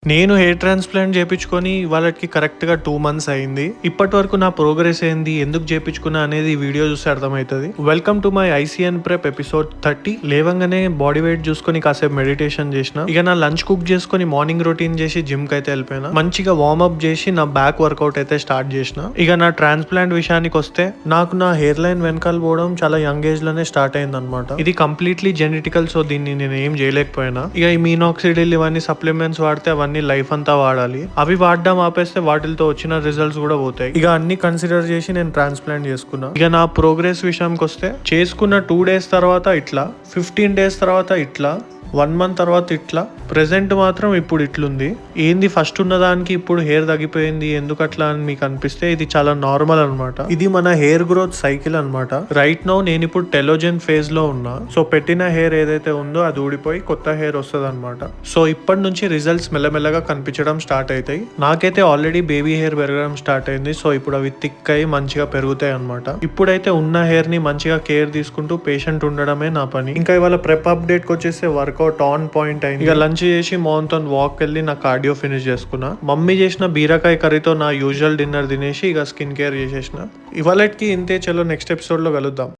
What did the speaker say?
నేను hair transplant చేపించుకొని వాళ్ళకి కరెక్ట్‌గా 2 మంత్స్ అయింది. ఇప్పటి వరకు నా ప్రోగ్రెస్ ఏంది, ఎందుకు చేపించుకున్నా అనేది ఈ వీడియో చూస్తే అర్థమైతది. Welcome to my ICN prep episode 30. లేవంగానే బాడీ వెయిట్ చూసుకొని కాసేపు మెడిటేషన్ చేసిన. ఇక నా లంచ్ కుక్ చేసుకొని మార్నింగ్ రొటీన్ చేసి జిమ్ కి అయితే వెళ్ళిపోయినా. మంచిగా వార్మ్ అప్ చేసి నా బ్యాక్ వర్కౌట్ అయితే స్టార్ట్ చేసిన. ఇక నా ట్రాన్స్‌ప్లాంట్ విషయానికి వస్తే నాకు నా హెయిర్ లైన్ వెనకాల పోవడం చాలా యంగ్ ఏజ్ లోనే స్టార్ట్ అయింది అనమాట. ఇది కంప్లీట్లీ జెనెటికల్, సో దీన్ని నేను ఏం చేయలేకపోయినా. ఇక ఈ మీనాక్సిడిల్ ఇవన్నీ సప్లిమెంట్స్ వాడితే అవన్నీ లైఫ్ అంతా వాడాలి. అవి వాడడం ఆపేస్తే వాటితో వచ్చిన రిజల్ట్స్ కూడా పోతాయి. ఇక అన్ని కన్సిడర్ చేసి నేను ట్రాన్స్ప్లాంట్ చేసుకున్నా. ఇక నా ప్రోగ్రెస్ విషయానికి వస్తే చేసుకున్న 2 days తర్వాత ఇట్లా, 15 days తర్వాత ఇట్లా, 1 month తర్వాత ఇట్లా, ప్రెసెంట్ మాత్రం ఇప్పుడు ఇట్లుంది. ఏంది ఫస్ట్ ఉన్న దానికి ఇప్పుడు హెయిర్ తగ్గిపోయింది ఎందుకు అట్లా అని మీకు అనిపిస్తే ఇది చాలా నార్మల్ అనమాట. ఇది మన హెయిర్ గ్రోత్ సైకిల్ అనమాట. రైట్ నౌ నేను ఇప్పుడు టెలోజెన్ ఫేజ్ లో ఉన్నా. సో పెట్టిన హెయిర్ ఏదైతే ఉందో అది ఊడిపోయి కొత్త హెయిర్ వస్తుంది అనమాట. సో ఇప్పటి నుంచి రిజల్ట్స్ మెల్లమెల్లగా కనిపించడం స్టార్ట్ అవుతాయి. నాకైతే ఆల్రెడీ బేబీ హెయిర్ పెరగడం స్టార్ట్ అయింది. సో ఇప్పుడు అవి థిక్ అయ్యి మంచిగా పెరుగుతాయి అనమాట. ఇప్పుడైతే ఉన్న హెయిర్ ని మంచిగా కేర్ తీసుకుంటూ పేషెంట్ ఉండడమే నా పని. ఇంకా ఇవాళ ప్రెప్ అప్డేట్ కి వచ్చేసి వర్కౌట్ ఆన్ పాయింట్ అయింది. ఇక లంచ్ చేసి మౌన్తో వాక్ వెళ్ళి నా కార్డియో ఫినిష్ చేసుకున్నా. మమ్మీ చేసిన బీరకాయ కర్రీతో నా యూజువల్ డిన్నర్ తినేసి ఇక స్కిన్ కేర్ చేసేసిన. ఇవాళకి ఇంతే. చలో నెక్స్ట్ ఎపిసోడ్ లో కలుద్దాం.